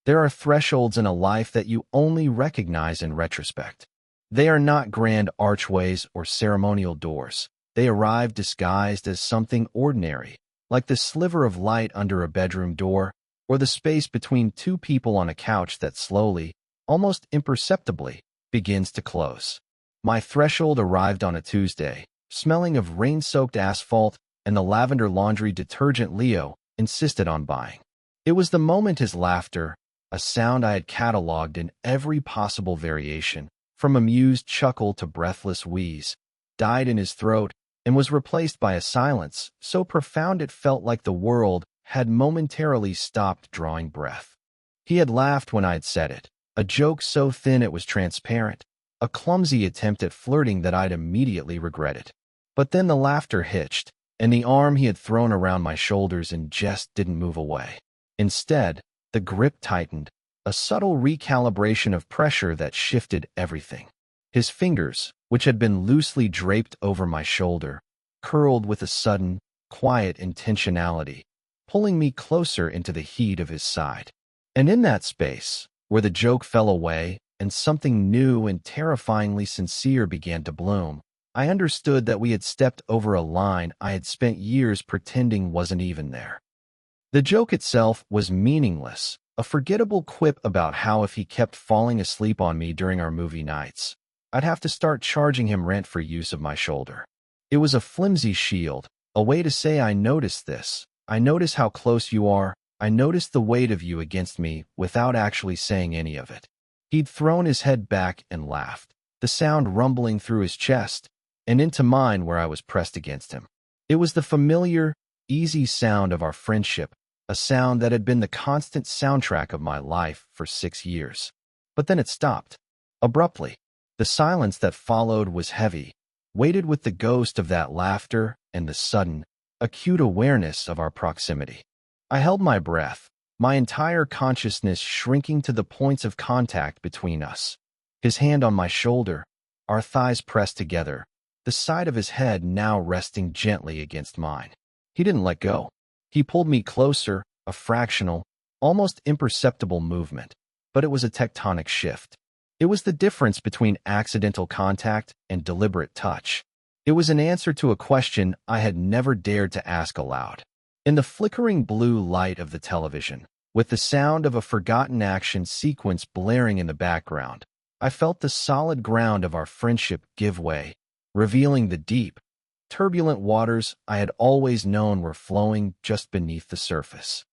There are thresholds in a life that you only recognize in retrospect. They are not grand archways or ceremonial doors. They arrive disguised as something ordinary, like the sliver of light under a bedroom door, or the space between two people on a couch that slowly, almost imperceptibly, begins to close. My threshold arrived on a Tuesday, smelling of rain-soaked asphalt and the lavender laundry detergent Leo insisted on buying. It was the moment his laughter, a sound I had cataloged in every possible variation, from amused chuckle to breathless wheeze, died in his throat and was replaced by a silence so profound it felt like the world had momentarily stopped drawing breath. He had laughed when I had said it, a joke so thin it was transparent, a clumsy attempt at flirting that I'd immediately regretted. But then the laughter hitched, and the arm he had thrown around my shoulders in jest didn't move away. Instead, the grip tightened, a subtle recalibration of pressure that shifted everything. His fingers, which had been loosely draped over my shoulder, curled with a sudden, quiet intentionality, pulling me closer into the heat of his side. And in that space, where the joke fell away and something new and terrifyingly sincere began to bloom, I understood that we had stepped over a line I had spent years pretending wasn't even there. The joke itself was meaningless, a forgettable quip about how if he kept falling asleep on me during our movie nights, I'd have to start charging him rent for use of my shoulder. It was a flimsy shield, a way to say I noticed this, I notice how close you are, I noticed the weight of you against me without actually saying any of it. He'd thrown his head back and laughed, the sound rumbling through his chest and into mine where I was pressed against him. It was the familiar, easy sound of our friendship, a sound that had been the constant soundtrack of my life for 6 years. But then it stopped, abruptly. The silence that followed was heavy, weighted with the ghost of that laughter and the sudden, acute awareness of our proximity. I held my breath, my entire consciousness shrinking to the points of contact between us. His hand on my shoulder, our thighs pressed together, the side of his head now resting gently against mine. He didn't let go. He pulled me closer, a fractional, almost imperceptible movement, but it was a tectonic shift. It was the difference between accidental contact and deliberate touch. It was an answer to a question I had never dared to ask aloud. In the flickering blue light of the television, with the sound of a forgotten action sequence blaring in the background, I felt the solid ground of our friendship give way, revealing the deep, turbulent waters I had always known were flowing just beneath the surface.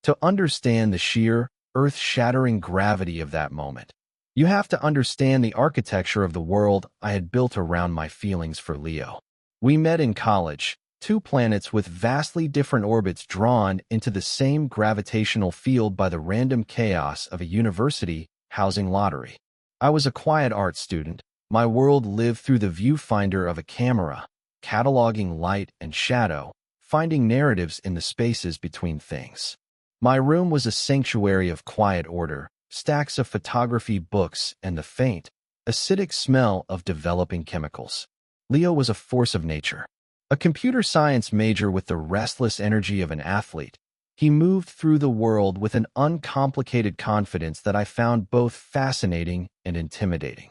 To understand the sheer, earth-shattering gravity of that moment, you have to understand the architecture of the world I had built around my feelings for Leo. We met in college, 2 planets with vastly different orbits drawn into the same gravitational field by the random chaos of a university housing lottery. I was a quiet art student. My world lived through the viewfinder of a camera, cataloging light and shadow, finding narratives in the spaces between things. My room was a sanctuary of quiet order, stacks of photography books, and the faint, acidic smell of developing chemicals. Leo was a force of nature. A computer science major with the restless energy of an athlete, he moved through the world with an uncomplicated confidence that I found both fascinating and intimidating.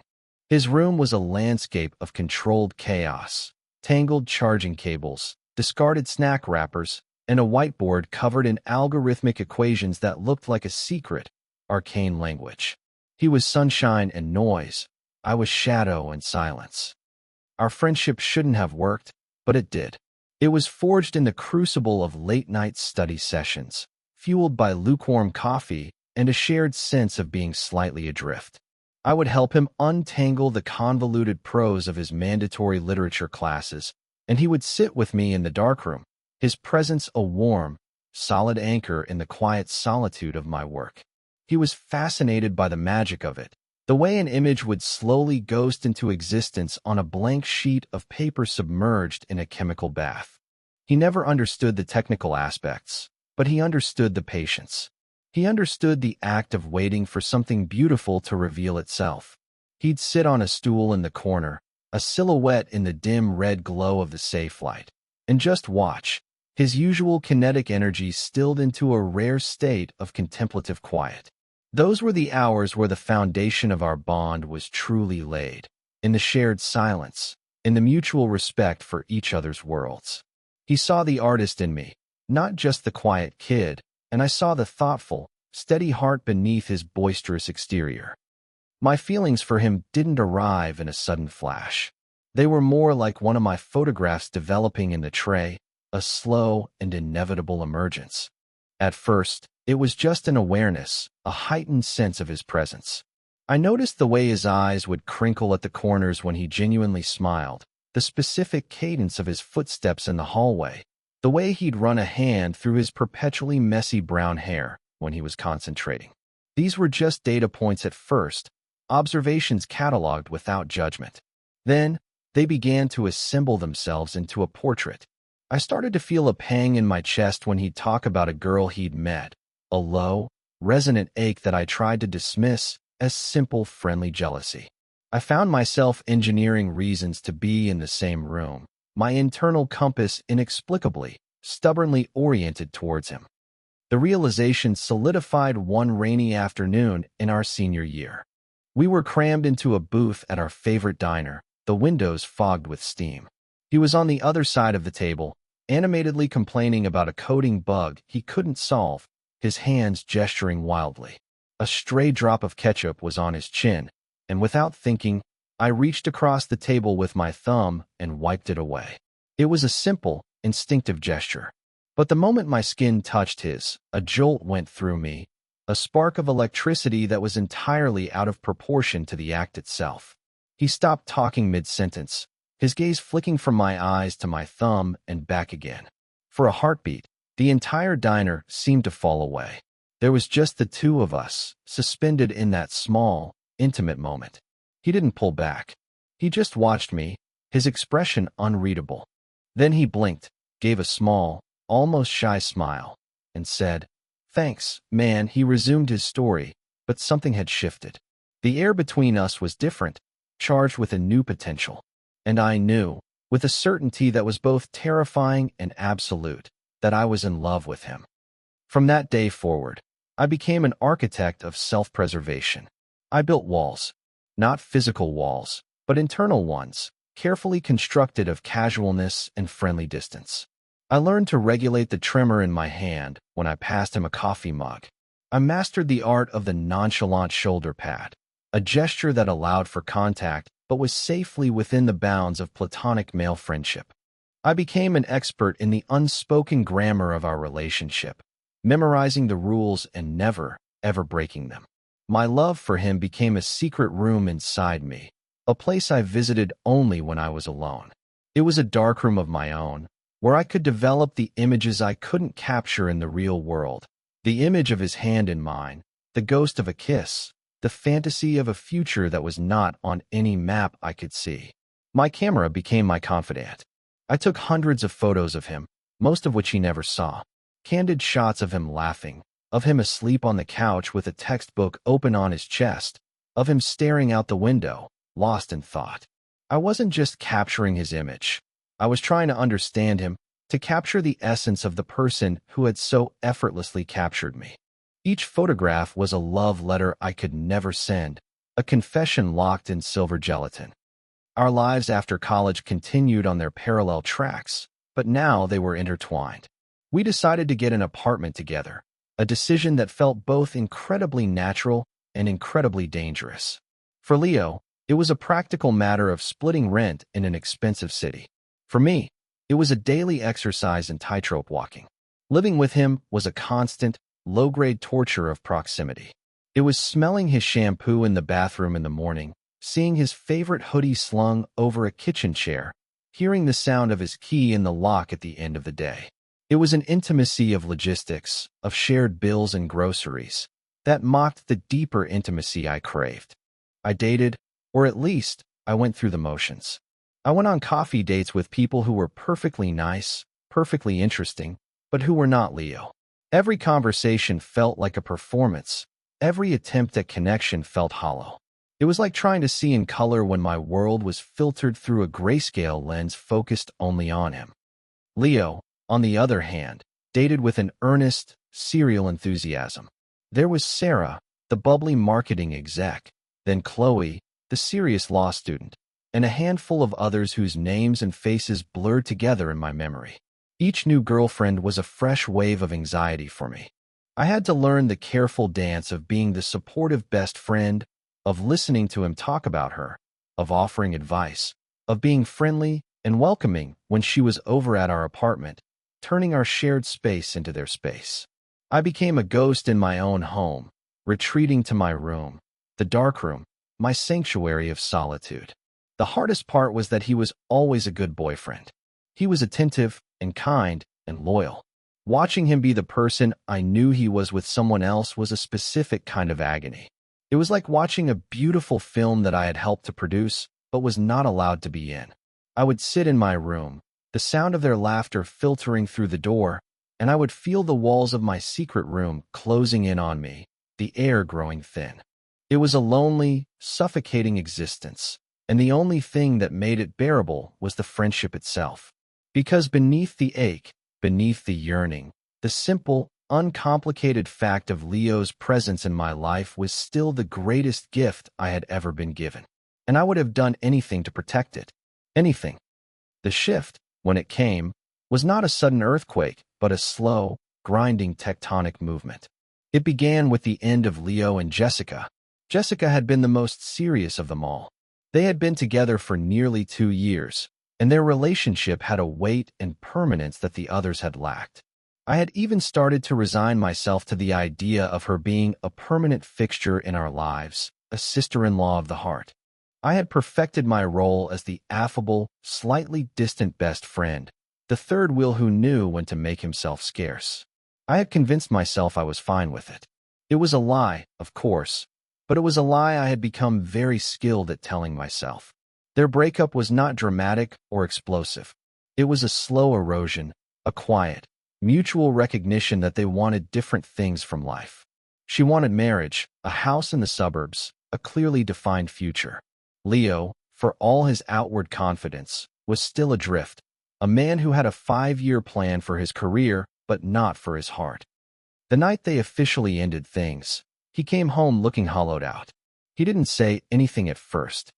His room was a landscape of controlled chaos, tangled charging cables, discarded snack wrappers, and a whiteboard covered in algorithmic equations that looked like a secret, arcane language. He was sunshine and noise. I was shadow and silence. Our friendship shouldn't have worked, but it did. It was forged in the crucible of late-night study sessions, fueled by lukewarm coffee and a shared sense of being slightly adrift. I would help him untangle the convoluted prose of his mandatory literature classes, and he would sit with me in the darkroom, his presence a warm, solid anchor in the quiet solitude of my work. He was fascinated by the magic of it, the way an image would slowly ghost into existence on a blank sheet of paper submerged in a chemical bath. He never understood the technical aspects, but he understood the patience. He understood the act of waiting for something beautiful to reveal itself. He'd sit on a stool in the corner, a silhouette in the dim red glow of the safe light, and just watch, his usual kinetic energy stilled into a rare state of contemplative quiet. Those were the hours where the foundation of our bond was truly laid, in the shared silence, in the mutual respect for each other's worlds. He saw the artist in me, not just the quiet kid, and I saw the thoughtful, steady heart beneath his boisterous exterior. My feelings for him didn't arrive in a sudden flash. They were more like one of my photographs developing in the tray, a slow and inevitable emergence. At first, it was just an awareness, a heightened sense of his presence. I noticed the way his eyes would crinkle at the corners when he genuinely smiled, the specific cadence of his footsteps in the hallway, the way he'd run a hand through his perpetually messy brown hair when he was concentrating. These were just data points at first, observations cataloged without judgment. Then, they began to assemble themselves into a portrait. I started to feel a pang in my chest when he'd talk about a girl he'd met, a low, resonant ache that I tried to dismiss as simple, friendly jealousy. I found myself engineering reasons to be in the same room, my internal compass inexplicably, stubbornly oriented towards him. The realization solidified one rainy afternoon in our senior year. We were crammed into a booth at our favorite diner, the windows fogged with steam. He was on the other side of the table, animatedly complaining about a coding bug he couldn't solve, his hands gesturing wildly. A stray drop of ketchup was on his chin, and without thinking, I reached across the table with my thumb and wiped it away. It was a simple, instinctive gesture. But the moment my skin touched his, a jolt went through me, a spark of electricity that was entirely out of proportion to the act itself. He stopped talking mid-sentence, his gaze flicking from my eyes to my thumb and back again. For a heartbeat, the entire diner seemed to fall away. There was just the two of us, suspended in that small, intimate moment. He didn't pull back. He just watched me, his expression unreadable. Then he blinked, gave a small, almost shy smile, and said, "Thanks, man." He resumed his story, but something had shifted. The air between us was different, charged with a new potential. And I knew, with a certainty that was both terrifying and absolute, that I was in love with him. From that day forward, I became an architect of self-preservation. I built walls, not physical walls, but internal ones, carefully constructed of casualness and friendly distance. I learned to regulate the tremor in my hand when I passed him a coffee mug. I mastered the art of the nonchalant shoulder pat, a gesture that allowed for contact but was safely within the bounds of platonic male friendship. I became an expert in the unspoken grammar of our relationship, memorizing the rules and never, ever breaking them. My love for him became a secret room inside me, a place I visited only when I was alone. It was a darkroom of my own, where I could develop the images I couldn't capture in the real world, the image of his hand in mine, the ghost of a kiss, the fantasy of a future that was not on any map I could see. My camera became my confidant. I took hundreds of photos of him, most of which he never saw. Candid shots of him laughing, of him asleep on the couch with a textbook open on his chest, of him staring out the window, lost in thought. I wasn't just capturing his image. I was trying to understand him, to capture the essence of the person who had so effortlessly captured me. Each photograph was a love letter I could never send, a confession locked in silver gelatin. Our lives after college continued on their parallel tracks, but now they were intertwined. We decided to get an apartment together, a decision that felt both incredibly natural and incredibly dangerous. For Leo, it was a practical matter of splitting rent in an expensive city. For me, it was a daily exercise in tightrope walking. Living with him was a constant, low-grade torture of proximity. It was smelling his shampoo in the bathroom in the morning, seeing his favorite hoodie slung over a kitchen chair, hearing the sound of his key in the lock at the end of the day. It was an intimacy of logistics, of shared bills and groceries, that mocked the deeper intimacy I craved. I dated, or at least, I went through the motions. I went on coffee dates with people who were perfectly nice, perfectly interesting, but who were not Leo. Every conversation felt like a performance. Every attempt at connection felt hollow. It was like trying to see in color when my world was filtered through a grayscale lens focused only on him. Leo, on the other hand, dated with an earnest, serial enthusiasm. There was Sarah, the bubbly marketing exec, then Chloe, the serious law student, and a handful of others whose names and faces blurred together in my memory. Each new girlfriend was a fresh wave of anxiety for me. I had to learn the careful dance of being the supportive best friend, of listening to him talk about her, of offering advice, of being friendly and welcoming when she was over at our apartment, turning our shared space into their space. I became a ghost in my own home, retreating to my room, the dark room, my sanctuary of solitude. The hardest part was that he was always a good boyfriend. He was attentive and kind and loyal. Watching him be the person I knew he was with someone else was a specific kind of agony. It was like watching a beautiful film that I had helped to produce, but was not allowed to be in. I would sit in my room, the sound of their laughter filtering through the door, and I would feel the walls of my secret room closing in on me, the air growing thin. It was a lonely, suffocating existence, and the only thing that made it bearable was the friendship itself. Because beneath the ache, beneath the yearning, the simple, uncomplicated fact of Leo's presence in my life was still the greatest gift I had ever been given, and I would have done anything to protect it. Anything. The shift, when it came, was not a sudden earthquake, but a slow, grinding tectonic movement. It began with the end of Leo and Jessica. Jessica had been the most serious of them all. They had been together for nearly 2 years, and their relationship had a weight and permanence that the others had lacked. I had even started to resign myself to the idea of her being a permanent fixture in our lives, a sister-in-law of the heart. I had perfected my role as the affable, slightly distant best friend, the third wheel who knew when to make himself scarce. I had convinced myself I was fine with it. It was a lie, of course, but it was a lie I had become very skilled at telling myself. Their breakup was not dramatic or explosive. It was a slow erosion, a quiet, mutual recognition that they wanted different things from life. She wanted marriage, a house in the suburbs, a clearly defined future. Leo, for all his outward confidence, was still adrift, a man who had a 5-year plan for his career, but not for his heart. The night they officially ended things, he came home looking hollowed out. He didn't say anything at first.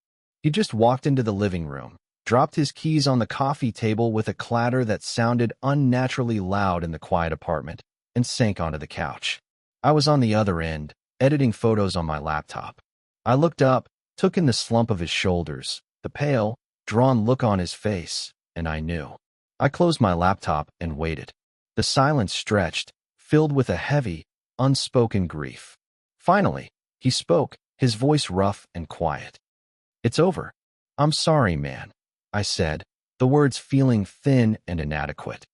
He just walked into the living room, dropped his keys on the coffee table with a clatter that sounded unnaturally loud in the quiet apartment, and sank onto the couch. I was on the other end, editing photos on my laptop. I looked up, took in the slump of his shoulders, the pale, drawn look on his face, and I knew. I closed my laptop and waited. The silence stretched, filled with a heavy, unspoken grief. Finally, he spoke, his voice rough and quiet. "It's over. I'm sorry, man," I said, the words feeling thin and inadequate.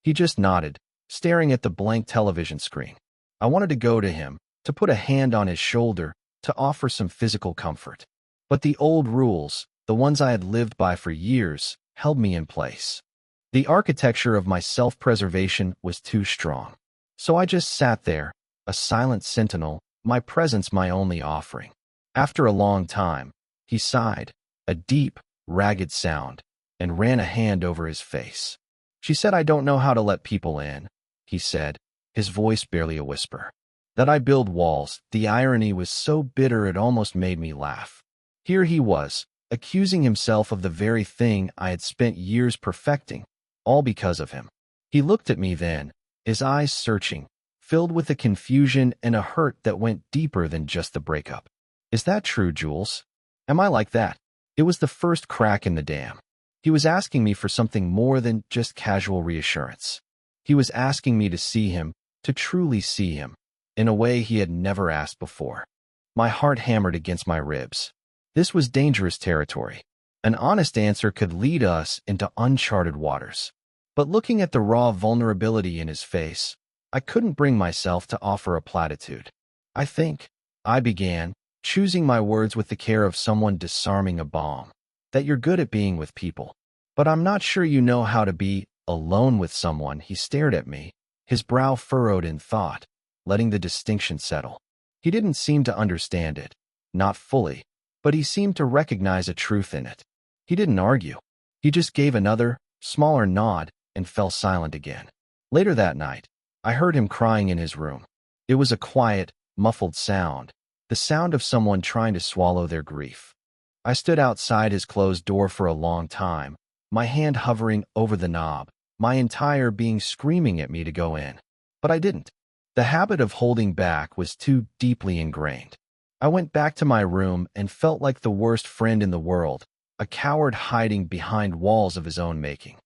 He just nodded, staring at the blank television screen. I wanted to go to him, to put a hand on his shoulder, to offer some physical comfort. But the old rules, the ones I had lived by for years, held me in place. The architecture of my self-preservation was too strong. So I just sat there, a silent sentinel, my presence my only offering. After a long time, he sighed, a deep, ragged sound, and ran a hand over his face. "She said I don't know how to let people in," he said, his voice barely a whisper. That I build walls, the irony was so bitter it almost made me laugh. Here he was, accusing himself of the very thing I had spent years perfecting, all because of him. He looked at me then, his eyes searching, filled with a confusion and a hurt that went deeper than just the breakup. "Is that true, Jules? Am I like that?" It was the first crack in the dam. He was asking me for something more than just casual reassurance. He was asking me to see him, to truly see him, in a way he had never asked before. My heart hammered against my ribs. This was dangerous territory. An honest answer could lead us into uncharted waters. But looking at the raw vulnerability in his face, I couldn't bring myself to offer a platitude. I began, choosing my words with the care of someone disarming a bomb, "that you're good at being with people. But I'm not sure you know how to be alone with someone." He stared at me, his brow furrowed in thought, letting the distinction settle. He didn't seem to understand it, not fully, but he seemed to recognize a truth in it. He didn't argue. He just gave another, smaller nod and fell silent again. Later that night, I heard him crying in his room. It was a quiet, muffled sound, the sound of someone trying to swallow their grief. I stood outside his closed door for a long time, my hand hovering over the knob, my entire being screaming at me to go in. But I didn't. The habit of holding back was too deeply ingrained. I went back to my room and felt like the worst friend in the world, a coward hiding behind walls of his own making.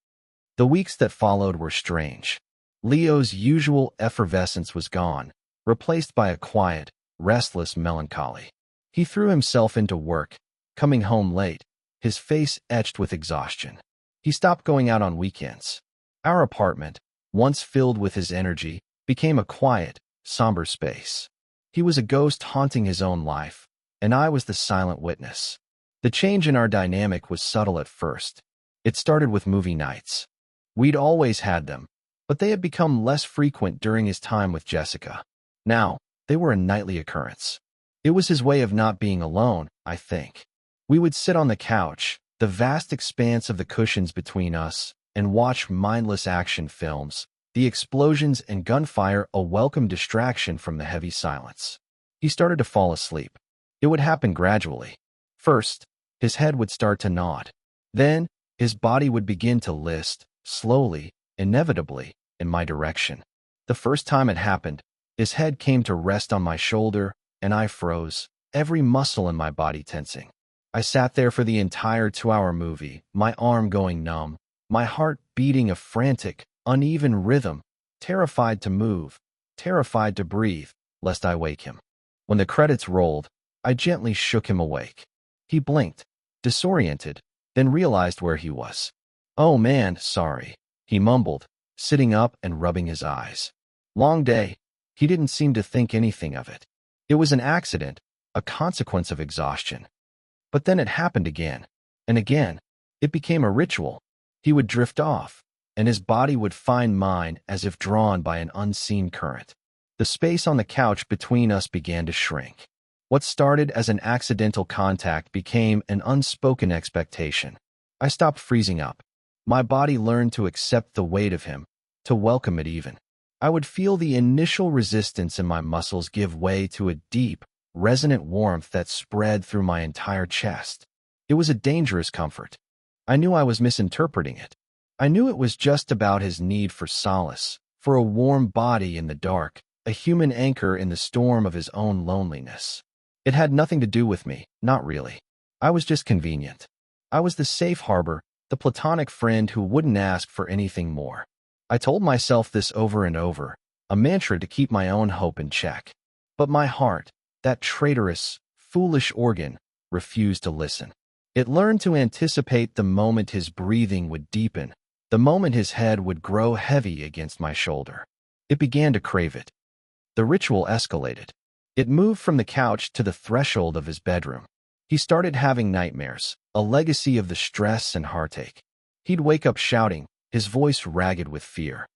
The weeks that followed were strange. Leo's usual effervescence was gone, replaced by a quiet, restless melancholy. He threw himself into work, coming home late, his face etched with exhaustion. He stopped going out on weekends. Our apartment, once filled with his energy, became a quiet, somber space. He was a ghost haunting his own life, and I was the silent witness. The change in our dynamic was subtle at first. It started with movie nights. We'd always had them, but they had become less frequent during his time with Jessica. Now, they were a nightly occurrence. It was his way of not being alone, I think. We would sit on the couch, the vast expanse of the cushions between us, and watch mindless action films, the explosions and gunfire a welcome distraction from the heavy silence. He started to fall asleep. It would happen gradually. First, his head would start to nod. Then, his body would begin to list, slowly, inevitably, in my direction. The first time it happened, his head came to rest on my shoulder, and I froze, every muscle in my body tensing. I sat there for the entire 2-hour movie, my arm going numb, my heart beating a frantic, uneven rhythm, terrified to move, terrified to breathe, lest I wake him. When the credits rolled, I gently shook him awake. He blinked, disoriented, then realized where he was. "Oh man, sorry," he mumbled, sitting up and rubbing his eyes. "Long day." He didn't seem to think anything of it. It was an accident, a consequence of exhaustion. But then it happened again, and again. It became a ritual. He would drift off, and his body would find mine as if drawn by an unseen current. The space on the couch between us began to shrink. What started as an accidental contact became an unspoken expectation. I stopped freezing up. My body learned to accept the weight of him, to welcome it even. I would feel the initial resistance in my muscles give way to a deep, resonant warmth that spread through my entire chest. It was a dangerous comfort. I knew I was misinterpreting it. I knew it was just about his need for solace, for a warm body in the dark, a human anchor in the storm of his own loneliness. It had nothing to do with me, not really. I was just convenient. I was the safe harbor, the platonic friend who wouldn't ask for anything more. I told myself this over and over, a mantra to keep my own hope in check. But my heart, that traitorous, foolish organ, refused to listen. It learned to anticipate the moment his breathing would deepen, the moment his head would grow heavy against my shoulder. It began to crave it. The ritual escalated. It moved from the couch to the threshold of his bedroom. He started having nightmares, a legacy of the stress and heartache. He'd wake up shouting, his voice ragged with fear.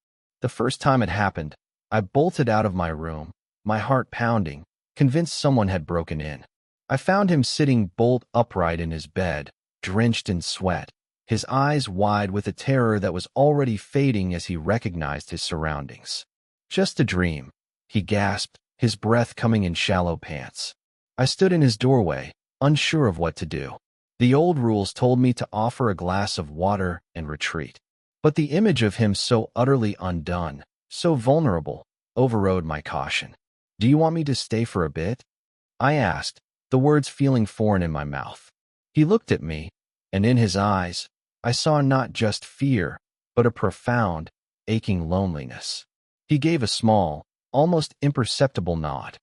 The first time it happened, I bolted out of my room, my heart pounding, convinced someone had broken in. I found him sitting bolt upright in his bed, drenched in sweat, his eyes wide with a terror that was already fading as he recognized his surroundings. "Just a dream," he gasped, his breath coming in shallow pants. I stood in his doorway, unsure of what to do. The old rules told me to offer a glass of water and retreat. But the image of him so utterly undone, so vulnerable, overrode my caution. "Do you want me to stay for a bit?" I asked, the words feeling foreign in my mouth. He looked at me, and in his eyes, I saw not just fear, but a profound, aching loneliness. He gave a small, almost imperceptible nod.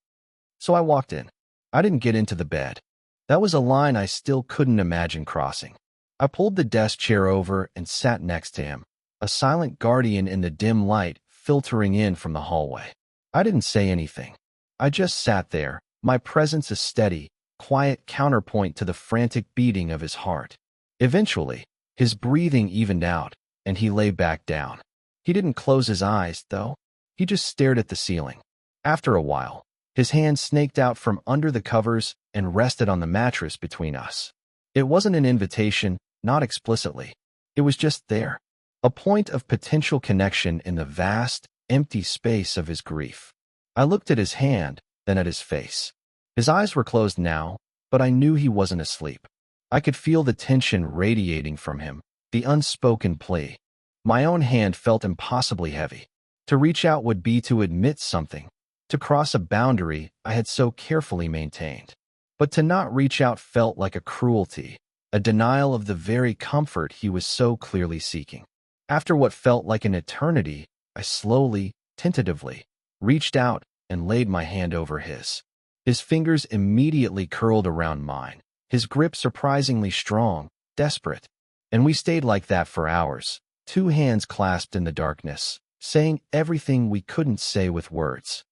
So I walked in. I didn't get into the bed. That was a line I still couldn't imagine crossing. I pulled the desk chair over and sat next to him, a silent guardian in the dim light filtering in from the hallway. I didn't say anything. I just sat there, my presence a steady, quiet counterpoint to the frantic beating of his heart. Eventually, his breathing evened out, and he lay back down. He didn't close his eyes, though. He just stared at the ceiling. After a while, his hand snaked out from under the covers and rested on the mattress between us. It wasn't an invitation, not explicitly. It was just there, a point of potential connection in the vast, empty space of his grief. I looked at his hand, then at his face. His eyes were closed now, but I knew he wasn't asleep. I could feel the tension radiating from him, the unspoken plea. My own hand felt impossibly heavy. To reach out would be to admit something, to cross a boundary I had so carefully maintained. But to not reach out felt like a cruelty, a denial of the very comfort he was so clearly seeking. After what felt like an eternity, I slowly, tentatively, reached out and laid my hand over his. His fingers immediately curled around mine, his grip surprisingly strong, desperate. And we stayed like that for hours, two hands clasped in the darkness, saying everything we couldn't say with words.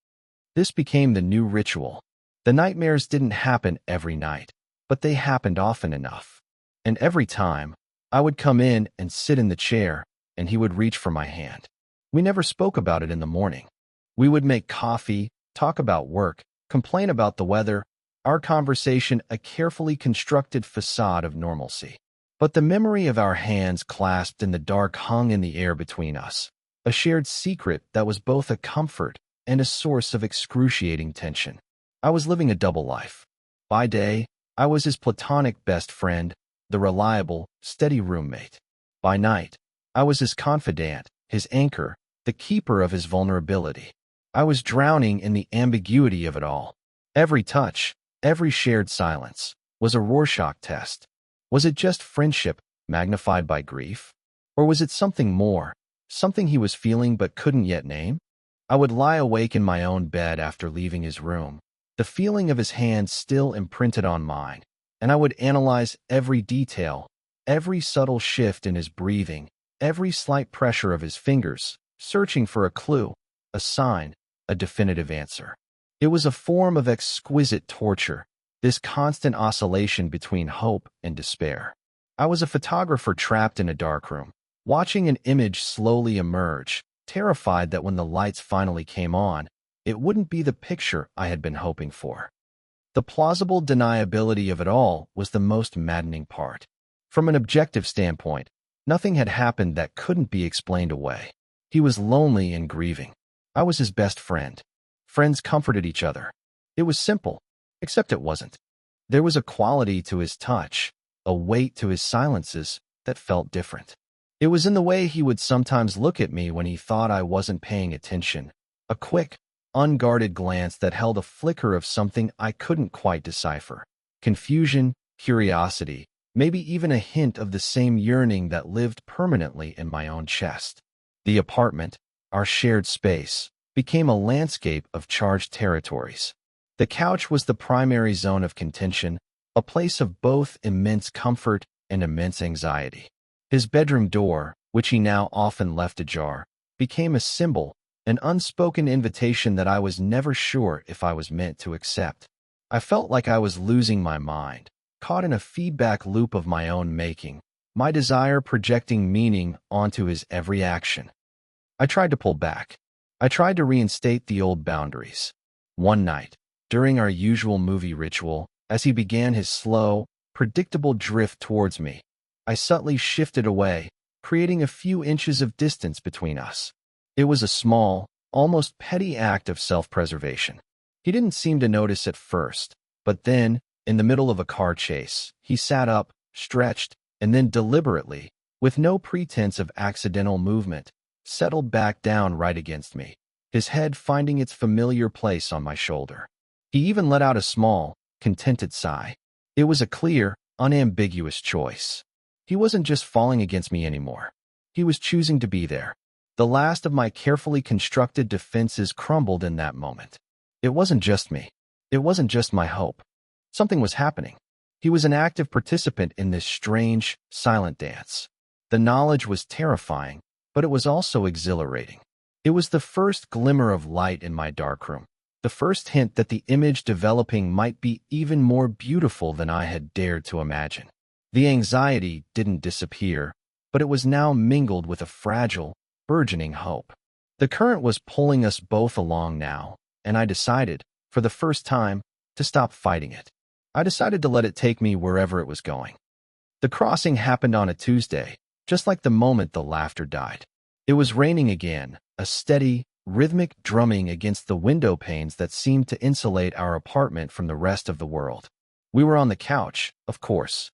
This became the new ritual. The nightmares didn't happen every night, but they happened often enough. And every time, I would come in and sit in the chair, and he would reach for my hand. We never spoke about it in the morning. We would make coffee, talk about work, complain about the weather, our conversation a carefully constructed facade of normalcy. But the memory of our hands clasped in the dark hung in the air between us, a shared secret that was both a comfort and a source of excruciating tension. I was living a double life. By day, I was his platonic best friend, the reliable, steady roommate. By night, I was his confidant, his anchor, the keeper of his vulnerability. I was drowning in the ambiguity of it all. Every touch, every shared silence, was a Rorschach test. Was it just friendship, magnified by grief? Or was it something more, something he was feeling but couldn't yet name? I would lie awake in my own bed after leaving his room, the feeling of his hand still imprinted on mine, and I would analyze every detail, every subtle shift in his breathing, every slight pressure of his fingers, searching for a clue, a sign, a definitive answer. It was a form of exquisite torture, this constant oscillation between hope and despair. I was a photographer trapped in a darkroom, watching an image slowly emerge, terrified that when the lights finally came on, it wouldn't be the picture I had been hoping for. The plausible deniability of it all was the most maddening part. From an objective standpoint, nothing had happened that couldn't be explained away. He was lonely and grieving. I was his best friend. Friends comforted each other. It was simple, except it wasn't. There was a quality to his touch, a weight to his silences that felt different. It was in the way he would sometimes look at me when he thought I wasn't paying attention, a quick, unguarded glance that held a flicker of something I couldn't quite decipher. Confusion, curiosity, maybe even a hint of the same yearning that lived permanently in my own chest. The apartment, our shared space, became a landscape of charged territories. The couch was the primary zone of contention, a place of both immense comfort and immense anxiety. His bedroom door, which he now often left ajar, became a symbol, an unspoken invitation that I was never sure if I was meant to accept. I felt like I was losing my mind, caught in a feedback loop of my own making, my desire projecting meaning onto his every action. I tried to pull back. I tried to reinstate the old boundaries. One night, during our usual movie ritual, as he began his slow, predictable drift towards me, I subtly shifted away, creating a few inches of distance between us. It was a small, almost petty act of self-preservation. He didn't seem to notice at first, but then, in the middle of a car chase, he sat up, stretched, and then deliberately, with no pretense of accidental movement, settled back down right against me, his head finding its familiar place on my shoulder. He even let out a small, contented sigh. It was a clear, unambiguous choice. He wasn't just falling against me anymore. He was choosing to be there. The last of my carefully constructed defenses crumbled in that moment. It wasn't just me. It wasn't just my hope. Something was happening. He was an active participant in this strange, silent dance. The knowledge was terrifying, but it was also exhilarating. It was the first glimmer of light in my darkroom, the first hint that the image developing might be even more beautiful than I had dared to imagine. The anxiety didn't disappear, but it was now mingled with a fragile, burgeoning hope. The current was pulling us both along now, and I decided, for the first time, to stop fighting it. I decided to let it take me wherever it was going. The crossing happened on a Tuesday, just like the moment the laughter died. It was raining again, a steady, rhythmic drumming against the window panes that seemed to insulate our apartment from the rest of the world. We were on the couch, of course.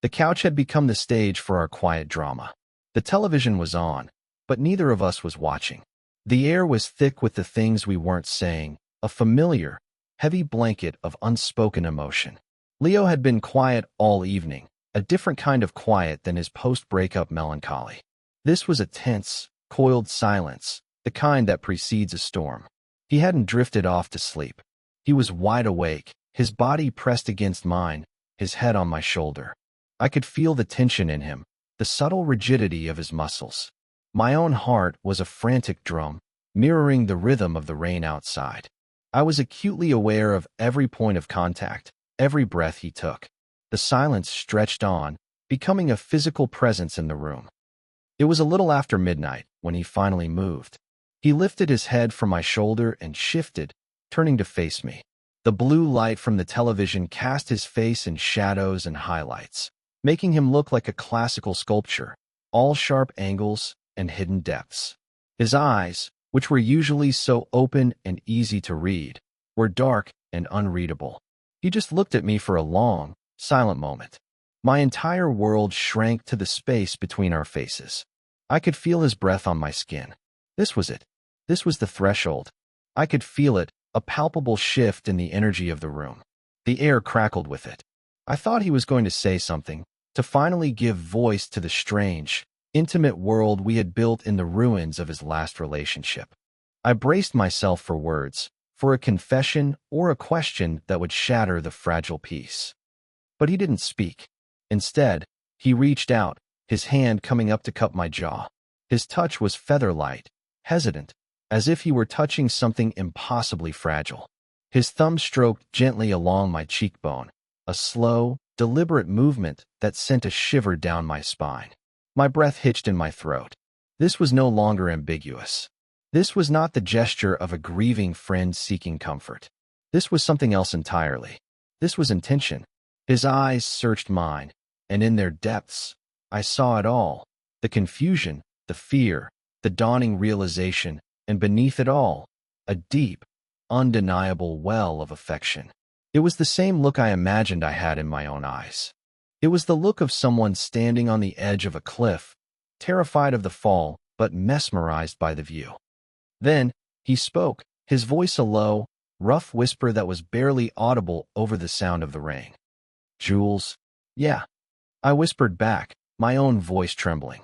The couch had become the stage for our quiet drama. The television was on, but neither of us was watching. The air was thick with the things we weren't saying, a familiar, heavy blanket of unspoken emotion. Leo had been quiet all evening, a different kind of quiet than his post-breakup melancholy. This was a tense, coiled silence, the kind that precedes a storm. He hadn't drifted off to sleep. He was wide awake, his body pressed against mine, his head on my shoulder. I could feel the tension in him, the subtle rigidity of his muscles. My own heart was a frantic drum, mirroring the rhythm of the rain outside. I was acutely aware of every point of contact, every breath he took. The silence stretched on, becoming a physical presence in the room. It was a little after midnight when he finally moved. He lifted his head from my shoulder and shifted, turning to face me. The blue light from the television cast his face in shadows and highlights, making him look like a classical sculpture, all sharp angles and hidden depths. His eyes, which were usually so open and easy to read, were dark and unreadable. He just looked at me for a long, silent moment. My entire world shrank to the space between our faces. I could feel his breath on my skin. This was it. This was the threshold. I could feel it, a palpable shift in the energy of the room. The air crackled with it. I thought he was going to say something, to finally give voice to the strange, intimate world we had built in the ruins of his last relationship. I braced myself for words, for a confession or a question that would shatter the fragile peace. But he didn't speak. Instead, he reached out, his hand coming up to cup my jaw. His touch was feather-light, hesitant, as if he were touching something impossibly fragile. His thumb stroked gently along my cheekbone, a slow, deliberate movement that sent a shiver down my spine. My breath hitched in my throat. This was no longer ambiguous. This was not the gesture of a grieving friend seeking comfort. This was something else entirely. This was intention. His eyes searched mine, and in their depths, I saw it all. The confusion, the fear, the dawning realization, and beneath it all, a deep, undeniable well of affection. It was the same look I imagined I had in my own eyes. It was the look of someone standing on the edge of a cliff, terrified of the fall, but mesmerized by the view. Then, he spoke, his voice a low, rough whisper that was barely audible over the sound of the rain. "Jules?" "Yeah," I whispered back, my own voice trembling.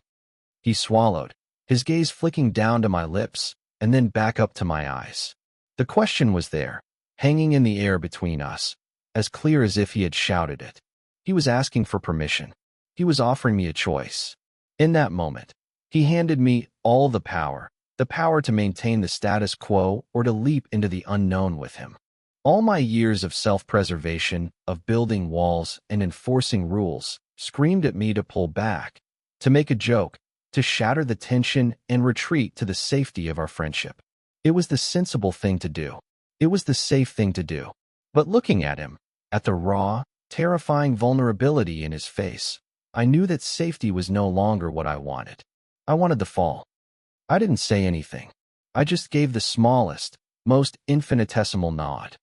He swallowed, his gaze flicking down to my lips, and then back up to my eyes. The question was there, hanging in the air between us, as clear as if he had shouted it. He was asking for permission. He was offering me a choice. In that moment, he handed me all the power to maintain the status quo or to leap into the unknown with him. All my years of self-preservation, of building walls and enforcing rules, screamed at me to pull back, to make a joke, to shatter the tension and retreat to the safety of our friendship. It was the sensible thing to do. It was the safe thing to do. But looking at him, at the raw, terrifying vulnerability in his face, I knew that safety was no longer what I wanted. I wanted the fall. I didn't say anything. I just gave the smallest, most infinitesimal nod.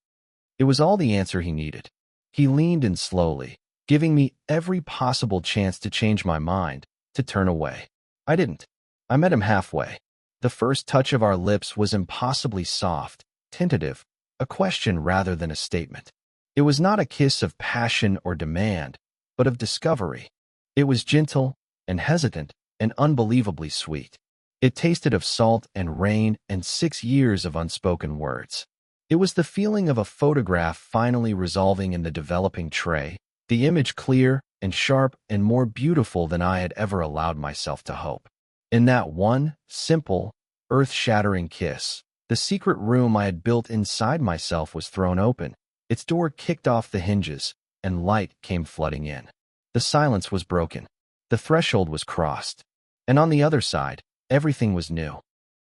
It was all the answer he needed. He leaned in slowly, giving me every possible chance to change my mind, to turn away. I didn't. I met him halfway. The first touch of our lips was impossibly soft, tentative, a question rather than a statement. It was not a kiss of passion or demand, but of discovery. It was gentle and hesitant and unbelievably sweet. It tasted of salt and rain and 6 years of unspoken words. It was the feeling of a photograph finally resolving in the developing tray, the image clear and sharp and more beautiful than I had ever allowed myself to hope. In that one, simple, earth-shattering kiss, the secret room I had built inside myself was thrown open. Its door kicked off the hinges, and light came flooding in. The silence was broken. The threshold was crossed. And on the other side, everything was new.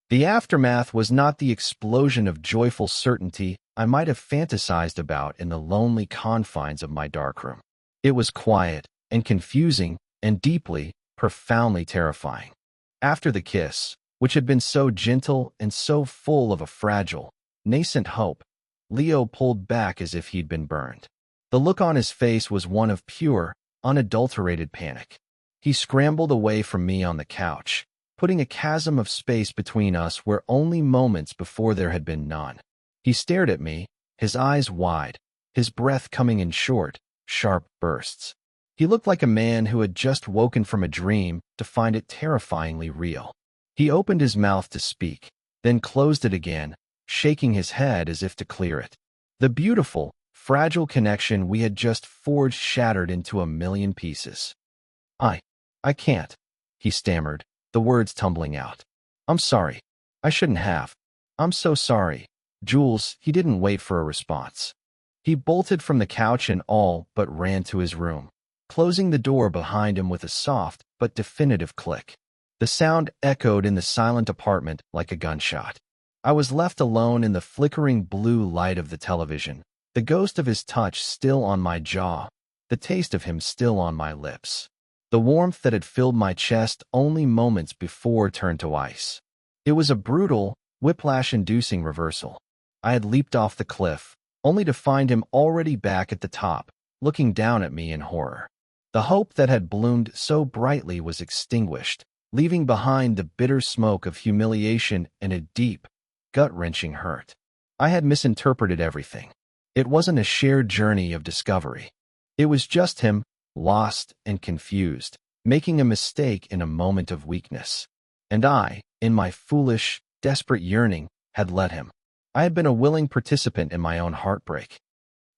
The aftermath was not the explosion of joyful certainty I might have fantasized about in the lonely confines of my darkroom. It was quiet and confusing and deeply, profoundly terrifying. After the kiss, which had been so gentle and so full of a fragile, nascent hope, Leo pulled back as if he'd been burned. The look on his face was one of pure, unadulterated panic. He scrambled away from me on the couch, putting a chasm of space between us where only moments before there had been none. He stared at me, his eyes wide, his breath coming in short, sharp bursts. He looked like a man who had just woken from a dream to find it terrifyingly real. He opened his mouth to speak, then closed it again, shaking his head as if to clear it. The beautiful, fragile connection we had just forged shattered into a million pieces. I can't, he stammered, the words tumbling out. I'm sorry. I shouldn't have. I'm so sorry. Jules, he didn't wait for a response. He bolted from the couch and all but ran to his room, closing the door behind him with a soft but definitive click. The sound echoed in the silent apartment like a gunshot. I was left alone in the flickering blue light of the television, the ghost of his touch still on my jaw, the taste of him still on my lips. The warmth that had filled my chest only moments before turned to ice. It was a brutal, whiplash-inducing reversal. I had leaped off the cliff, only to find him already back at the top, looking down at me in horror. The hope that had bloomed so brightly was extinguished, leaving behind the bitter smoke of humiliation and a deep, gut-wrenching hurt. I had misinterpreted everything. It wasn't a shared journey of discovery. It was just him, lost and confused, making a mistake in a moment of weakness. And I, in my foolish, desperate yearning, had let him. I had been a willing participant in my own heartbreak.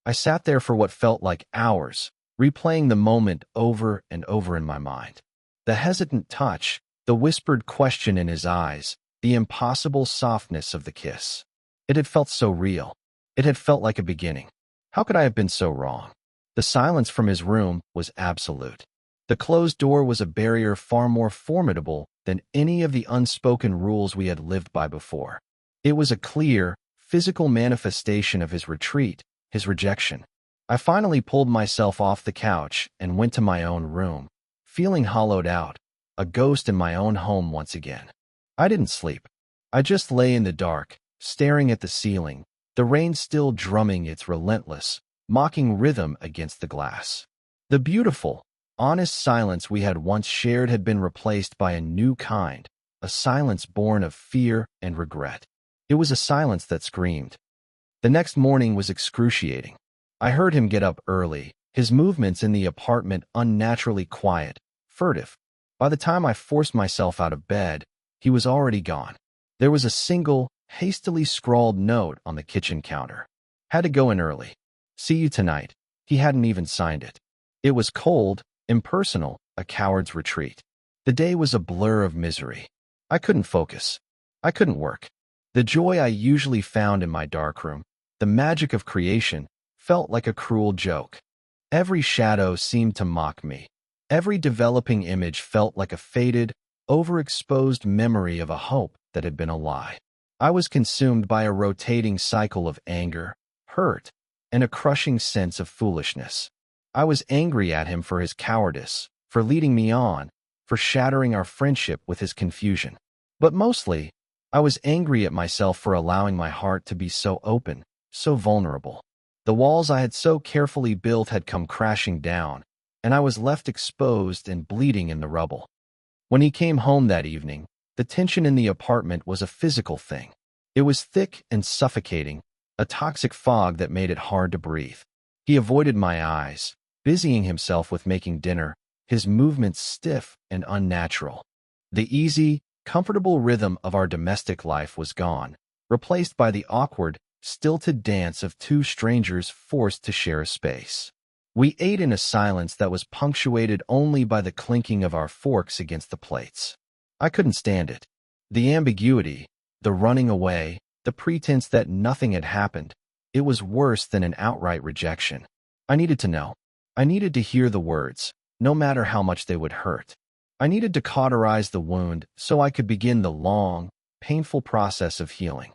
I sat there for what felt like hours, replaying the moment over and over in my mind. The hesitant touch, the whispered question in his eyes, the impossible softness of the kiss. It had felt so real. It had felt like a beginning. How could I have been so wrong? The silence from his room was absolute. The closed door was a barrier far more formidable than any of the unspoken rules we had lived by before. It was a clear, physical manifestation of his retreat, his rejection. I finally pulled myself off the couch and went to my own room, feeling hollowed out, a ghost in my own home once again. I didn't sleep. I just lay in the dark, staring at the ceiling, the rain still drumming its relentless, mocking rhythm against the glass. The beautiful, honest silence we had once shared had been replaced by a new kind, a silence born of fear and regret. It was a silence that screamed. The next morning was excruciating. I heard him get up early, his movements in the apartment unnaturally quiet, furtive. By the time I forced myself out of bed, he was already gone. There was a single, hastily scrawled note on the kitchen counter. Had to go in early. See you tonight. He hadn't even signed it. It was cold, impersonal, a coward's retreat. The day was a blur of misery. I couldn't focus. I couldn't work. The joy I usually found in my darkroom, the magic of creation, felt like a cruel joke. Every shadow seemed to mock me. Every developing image felt like a faded, overexposed memory of a hope that had been a lie. I was consumed by a rotating cycle of anger, hurt, and a crushing sense of foolishness. I was angry at him for his cowardice, for leading me on, for shattering our friendship with his confusion. But mostly, I was angry at myself for allowing my heart to be so open, so vulnerable. The walls I had so carefully built had come crashing down, and I was left exposed and bleeding in the rubble. When he came home that evening, the tension in the apartment was a physical thing. It was thick and suffocating, a toxic fog that made it hard to breathe. He avoided my eyes, busying himself with making dinner, his movements stiff and unnatural. The easy, comfortable rhythm of our domestic life was gone, replaced by the awkward, stilted dance of two strangers forced to share a space. We ate in a silence that was punctuated only by the clinking of our forks against the plates. I couldn't stand it. The ambiguity, the running away, the pretense that nothing had happened, it was worse than an outright rejection. I needed to know. I needed to hear the words, no matter how much they would hurt. I needed to cauterize the wound so I could begin the long, painful process of healing.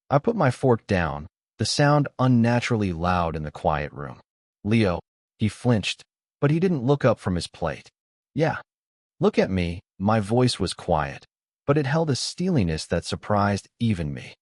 I put my fork down, the sound unnaturally loud in the quiet room. Leo, he flinched, but he didn't look up from his plate. Yeah. Look at me, my voice was quiet. but it held a steeliness that surprised even me.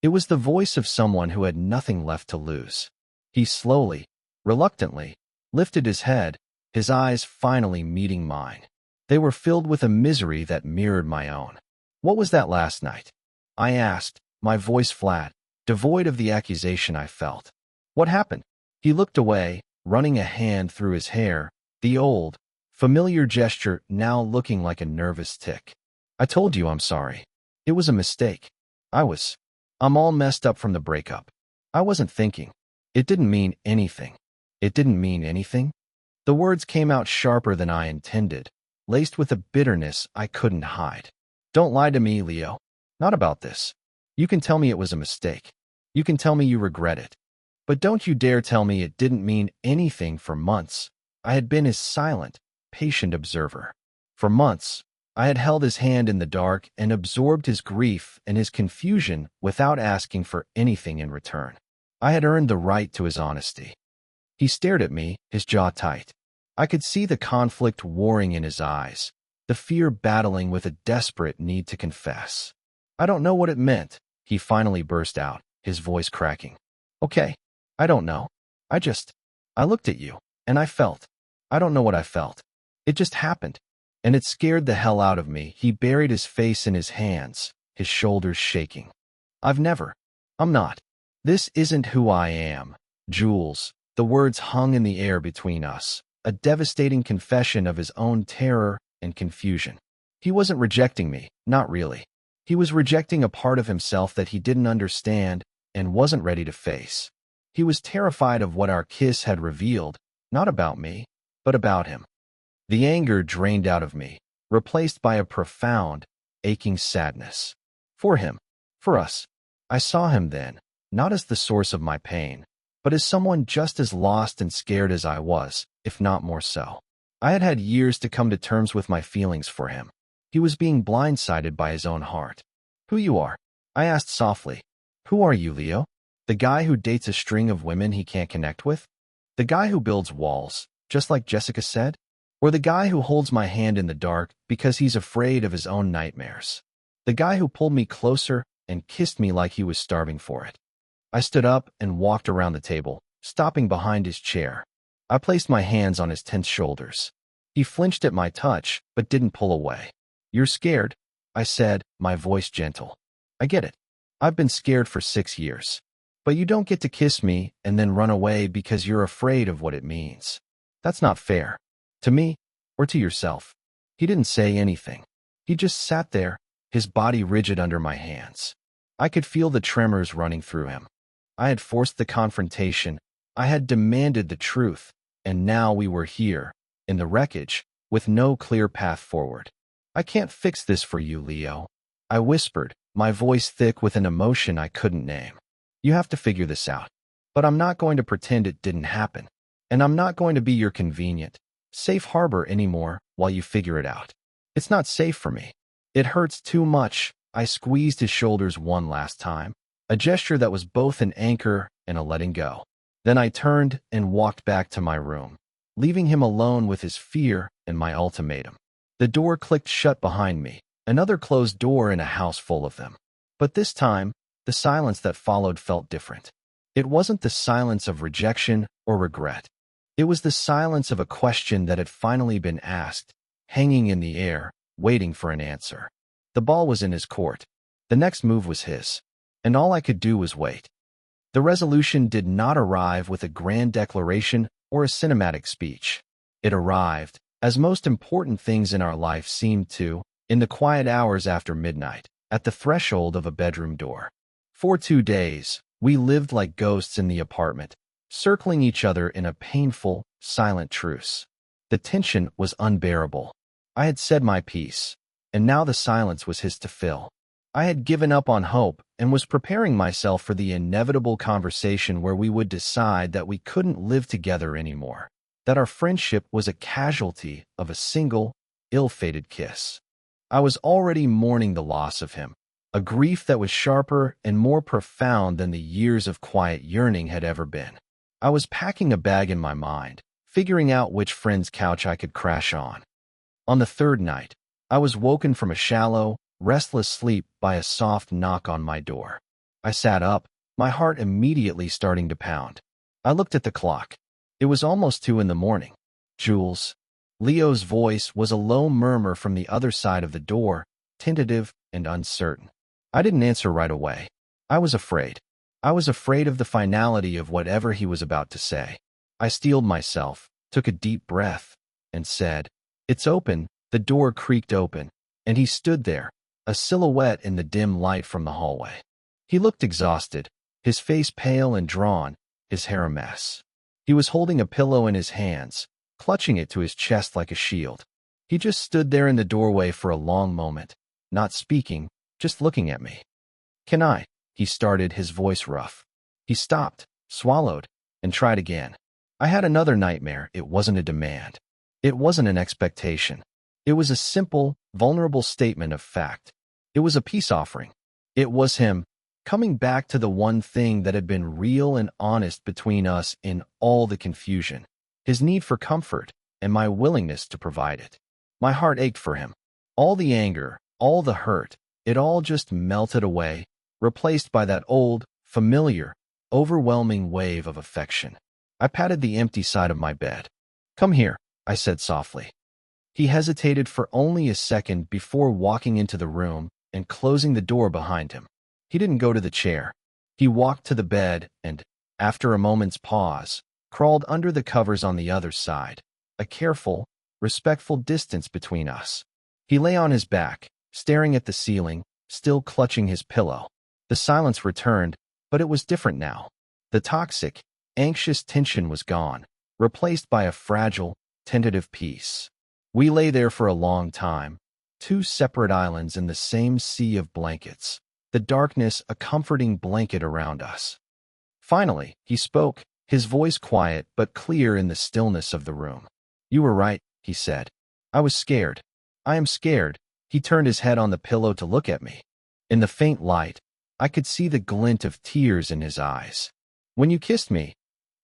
It was the voice of someone who had nothing left to lose. He slowly, reluctantly, lifted his head, his eyes finally meeting mine. They were filled with a misery that mirrored my own. "What was that last night?" I asked, my voice flat, devoid of the accusation I felt. "What happened?" He looked away, running a hand through his hair, the old, familiar gesture now looking like a nervous tick. "I told you I'm sorry. It was a mistake. I'm all messed up from the breakup. I wasn't thinking. It didn't mean anything." "It didn't mean anything?" The words came out sharper than I intended, laced with a bitterness I couldn't hide. "Don't lie to me, Leo. Not about this. You can tell me it was a mistake. You can tell me you regret it. But don't you dare tell me it didn't mean anything." For months, I had been his silent, patient observer. For months, I had held his hand in the dark and absorbed his grief and his confusion without asking for anything in return. I had earned the right to his honesty. He stared at me, his jaw tight. I could see the conflict warring in his eyes, the fear battling with a desperate need to confess. "I don't know what it meant," he finally burst out, his voice cracking. "Okay, I don't know. I looked at you, and I felt. I don't know what I felt. It just happened. And it scared the hell out of me." He buried his face in his hands, his shoulders shaking. I'm not. This isn't who I am, Jules." The words hung in the air between us, a devastating confession of his own terror and confusion. He wasn't rejecting me, not really. He was rejecting a part of himself that he didn't understand and wasn't ready to face. He was terrified of what our kiss had revealed, not about me, but about him. The anger drained out of me, replaced by a profound, aching sadness. For him, for us. I saw him then, not as the source of my pain, but as someone just as lost and scared as I was, if not more so. I had had years to come to terms with my feelings for him. He was being blindsided by his own heart. "Who you are?" I asked softly. "Who are you, Leo? The guy who dates a string of women he can't connect with? The guy who builds walls, just like Jessica said? Or the guy who holds my hand in the dark because he's afraid of his own nightmares? The guy who pulled me closer and kissed me like he was starving for it?" I stood up and walked around the table, stopping behind his chair. I placed my hands on his tense shoulders. He flinched at my touch, but didn't pull away. "You're scared," I said, my voice gentle. "I get it. I've been scared for 6 years. But you don't get to kiss me and then run away because you're afraid of what it means. That's not fair. To me, or to yourself." He didn't say anything. He just sat there, his body rigid under my hands. I could feel the tremors running through him. I had forced the confrontation. I had demanded the truth. And now we were here, in the wreckage, with no clear path forward. "I can't fix this for you, Leo," I whispered, my voice thick with an emotion I couldn't name. "You have to figure this out. But I'm not going to pretend it didn't happen. And I'm not going to be your convenient, safe harbor anymore while you figure it out. It's not safe for me. It hurts too much." I squeezed his shoulders one last time, a gesture that was both an anchor and a letting go. Then I turned and walked back to my room, leaving him alone with his fear and my ultimatum. The door clicked shut behind me, another closed door in a house full of them. But this time, the silence that followed felt different. It wasn't the silence of rejection or regret. It was the silence of a question that had finally been asked, hanging in the air, waiting for an answer. The ball was in his court. The next move was his. And all I could do was wait. The resolution did not arrive with a grand declaration or a cinematic speech. It arrived, as most important things in our life seemed to, in the quiet hours after midnight, at the threshold of a bedroom door. For 2 days, we lived like ghosts in the apartment, circling each other in a painful, silent truce. The tension was unbearable. I had said my piece, and now the silence was his to fill. I had given up on hope and was preparing myself for the inevitable conversation where we would decide that we couldn't live together anymore, that our friendship was a casualty of a single, ill-fated kiss. I was already mourning the loss of him, a grief that was sharper and more profound than the years of quiet yearning had ever been. I was packing a bag in my mind, figuring out which friend's couch I could crash on. On the third night, I was woken from a shallow, restless sleep by a soft knock on my door. I sat up, my heart immediately starting to pound. I looked at the clock. It was almost 2 in the morning. Jules. Leo's voice was a low murmur from the other side of the door, tentative and uncertain. I didn't answer right away. I was afraid. I was afraid of the finality of whatever he was about to say. I steeled myself, took a deep breath, and said, "It's open." The door creaked open, and he stood there, a silhouette in the dim light from the hallway. He looked exhausted, his face pale and drawn, his hair a mess. He was holding a pillow in his hands, clutching it to his chest like a shield. He just stood there in the doorway for a long moment, not speaking, just looking at me. "Can I?" he started, his voice rough. He stopped, swallowed, and tried again. I had another nightmare. It wasn't a demand. It wasn't an expectation. It was a simple, vulnerable statement of fact. It was a peace offering. It was him, coming back to the one thing that had been real and honest between us in all the confusion. His need for comfort, and my willingness to provide it. My heart ached for him. All the anger, all the hurt, it all just melted away, replaced by that old, familiar, overwhelming wave of affection. I patted the empty side of my bed. "Come here," I said softly. He hesitated for only a second before walking into the room and closing the door behind him. He didn't go to the chair. He walked to the bed and, after a moment's pause, crawled under the covers on the other side, a careful, respectful distance between us. He lay on his back, staring at the ceiling, still clutching his pillow. The silence returned, but it was different now. The toxic, anxious tension was gone, replaced by a fragile, tentative peace. We lay there for a long time, two separate islands in the same sea of blankets, the darkness a comforting blanket around us. Finally, he spoke, his voice quiet but clear in the stillness of the room. "You were right," he said. "I was scared. I am scared." He turned his head on the pillow to look at me. In the faint light, I could see the glint of tears in his eyes. "When you kissed me?"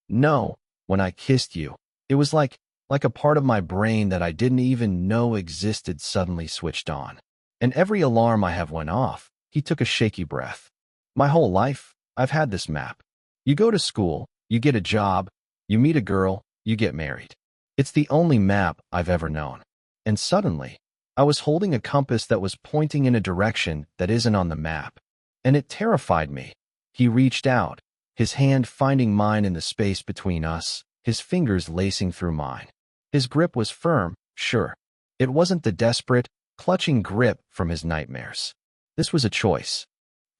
"No, when I kissed you. It was like a part of my brain that I didn't even know existed suddenly switched on. And every alarm I have went off." He took a shaky breath. "My whole life, I've had this map. You go to school, you get a job, you meet a girl, you get married. It's the only map I've ever known." And suddenly, I was holding a compass that was pointing in a direction that isn't on the map. And it terrified me. He reached out, his hand finding mine in the space between us, his fingers lacing through mine. His grip was firm, sure. It wasn't the desperate, clutching grip from his nightmares. This was a choice.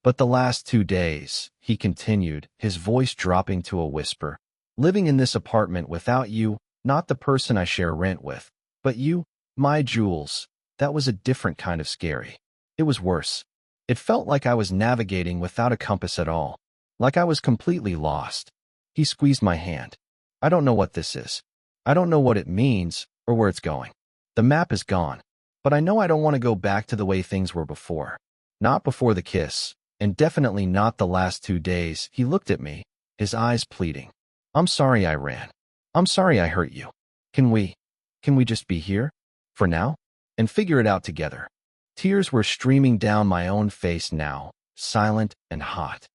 "But the last 2 days," he continued, his voice dropping to a whisper, "living in this apartment without you, not the person I share rent with, but you, my Jules, that was a different kind of scary. It was worse. It felt like I was navigating without a compass at all, like I was completely lost." He squeezed my hand. "I don't know what this is. I don't know what it means or where it's going. The map is gone, but I know I don't want to go back to the way things were before. Not before the kiss, and definitely not the last 2 days." He looked at me, his eyes pleading. "I'm sorry I ran. I'm sorry I hurt you. Can we just be here? For now? And figure it out together?" Tears were streaming down my own face now, silent and hot.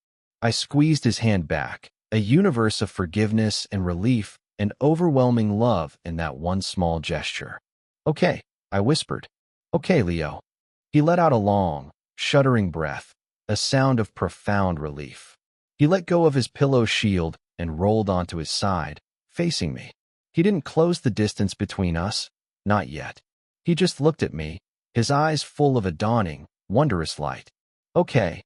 I squeezed his hand back, a universe of forgiveness and relief and overwhelming love in that one small gesture. "Okay," I whispered. "Okay, Leo." He let out a long, shuddering breath, a sound of profound relief. He let go of his pillow shield and rolled onto his side, facing me. He didn't close the distance between us, not yet. He just looked at me, his eyes full of a dawning, wondrous light. "Okay,"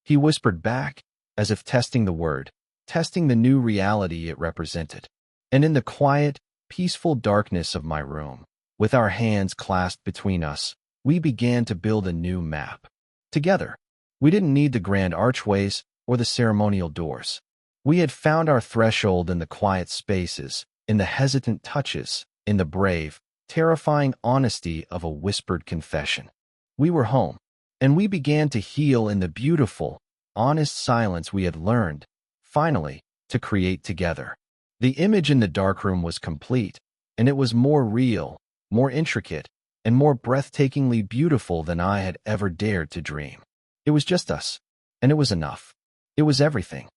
he whispered back, as if testing the word, testing the new reality it represented. And in the quiet, peaceful darkness of my room, with our hands clasped between us, we began to build a new map. Together. We didn't need the grand archways or the ceremonial doors. We had found our threshold in the quiet spaces, in the hesitant touches, in the brave, terrifying honesty of a whispered confession. We were home, and we began to heal in the beautiful, honest silence we had learned, finally, to create together. The image in the darkroom was complete, and it was more real, more intricate, and more breathtakingly beautiful than I had ever dared to dream. It was just us, and it was enough. It was everything.